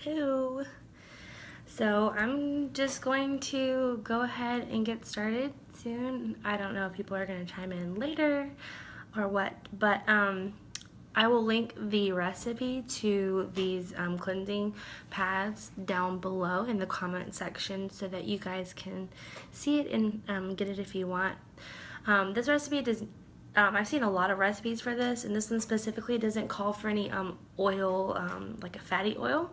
Hello. So I'm just going to go ahead and get started soon. I don't know if people are going to chime in later or what, but I will link the recipe to these cleansing pads down below in the comment section so that you guys can see it and get it if you want. This recipe does. I've seen a lot of recipes for this, and this one specifically doesn't call for any oil, like a fatty oil.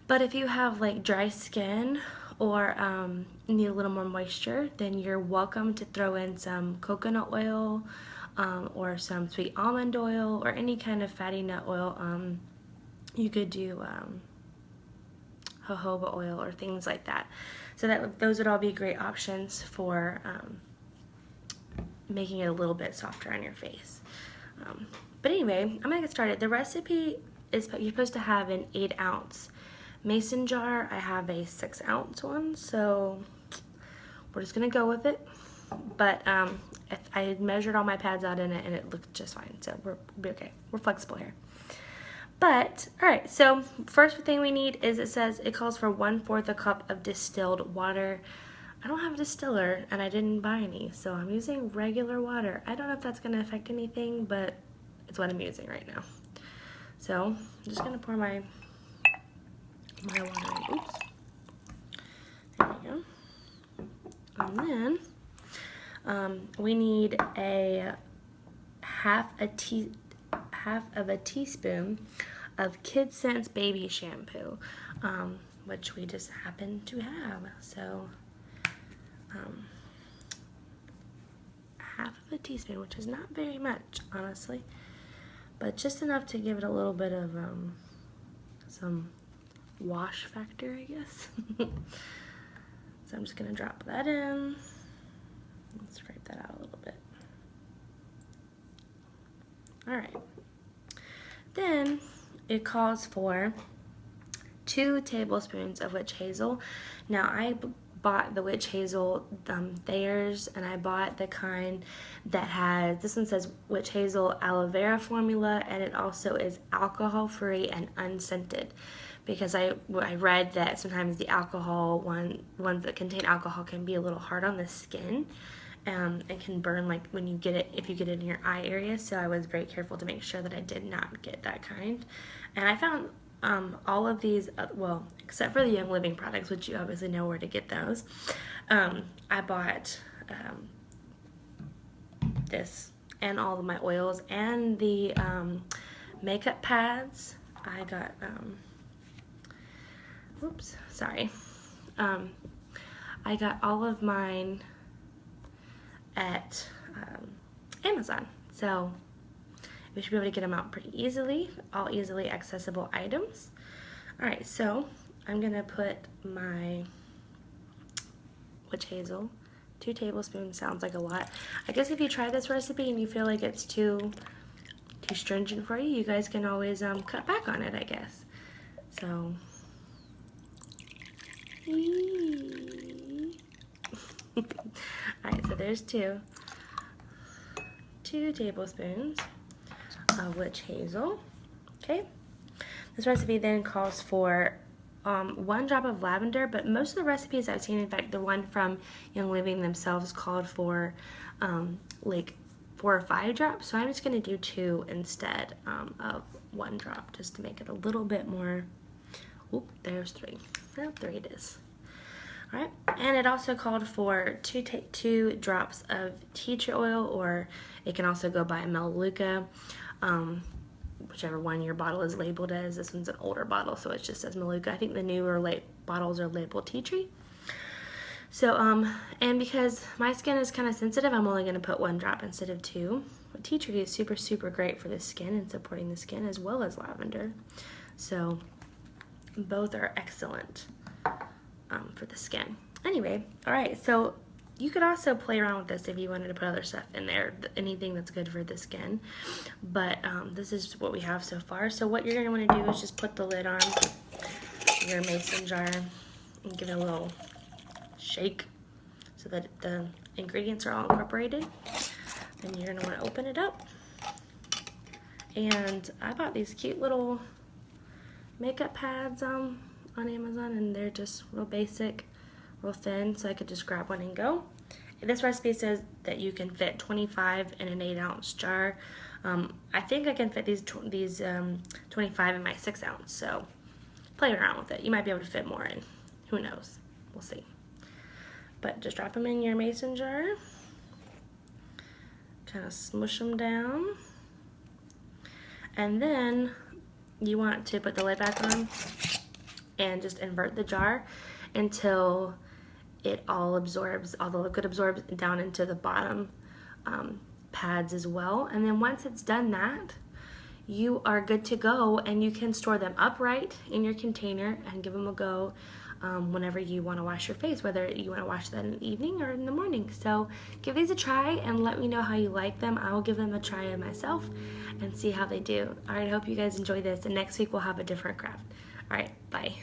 But if you have like dry skin or need a little more moisture, then you're welcome to throw in some coconut oil or some sweet almond oil or any kind of fatty nut oil. You could do jojoba oil or things like that. So those would all be great options for making it a little bit softer on your face. But anyway, I'm gonna get started. The recipe is you're supposed to have an 8-ounce mason jar. I have a 6-ounce one, so we're just gonna go with it. But I measured all my pads out in it and it looked just fine, so we'll be okay. We're flexible here. But all right, so first thing we need is it calls for 1/4 a cup of distilled water. I don't have a distiller and I didn't buy any, so I'm using regular water. I don't know if that's going to affect anything, but it's what I'm using right now. So I'm just going to pour my water in. Oops. There we go. And then we need a half of a teaspoon of Kidscents baby shampoo, which we just happen to have. So half of a teaspoon, which is not very much, honestly, but just enough to give it a little bit of some wash factor, I guess. So I'm just gonna drop that in. Let's scrape that out a little bit. All right. Then it calls for 2 tablespoons of witch hazel. Now I bought the witch hazel Thayer's, and I bought the kind that has, this one says witch hazel aloe vera formula, and it also is alcohol free and unscented, because I read that sometimes the alcohol ones that contain alcohol can be a little hard on the skin. It can burn like when you get it, if you get it in your eye area. So I was very careful to make sure that I did not get that kind. And I found all of these, well, except for the Young Living products, which you obviously know where to get those. I bought this and all of my oils and the makeup pads. I got, oops, sorry. I got all of mine at Amazon, so we should be able to get them out pretty easily, all easily accessible items. All right, so I'm gonna put my witch hazel, 2 tablespoons sounds like a lot. I guess if you try this recipe and you feel like it's too stringent for you, you guys can always cut back on it, I guess. So alright, so there's 2 tablespoons of witch hazel. Okay, this recipe then calls for 1 drop of lavender, but most of the recipes I've seen, in fact the one from Young Living themselves, called for like 4 or 5 drops, so I'm just going to do 2 instead of 1 drop, just to make it a little bit more. Oop, there's 3. Well, 3 it is. Alright, and it also called for 2 drops of tea tree oil, or it can also go by Melaleuca, whichever one your bottle is labeled as. This one's an older bottle, so it just says Melaleuca. I think the newer bottles are labeled tea tree. So, and because my skin is kind of sensitive, I'm only going to put 1 drop instead of 2. But tea tree is super, super great for the skin and supporting the skin, as well as lavender. So, both are excellent for the skin. Anyway, all right, so you could also play around with this if you wanted to put other stuff in there, anything that's good for the skin. But this is what we have so far. So what you're going to want to do is just put the lid on your mason jar and give it a little shake so that the ingredients are all incorporated. Then you're going to want to open it up. And I bought these cute little makeup pads on Amazon, and they're just real basic, real thin, so I could just grab one and go. And this recipe says that you can fit 25 in an 8-ounce jar. I think I can fit these 25 in my 6-ounce, so play around with it. You might be able to fit more in. Who knows? We'll see. But just drop them in your mason jar. Kind of smush them down. And then you want to put the lid back on and just invert the jar until it all absorbs, all the liquid absorbs down into the bottom pads as well. And then once it's done that, you are good to go, and you can store them upright in your container and give them a go whenever you want to wash your face, whether you want to wash that in the evening or in the morning. So give these a try and let me know how you like them. I will give them a try myself and see how they do. All right, I hope you guys enjoy this, and next week we'll have a different craft. All right, bye.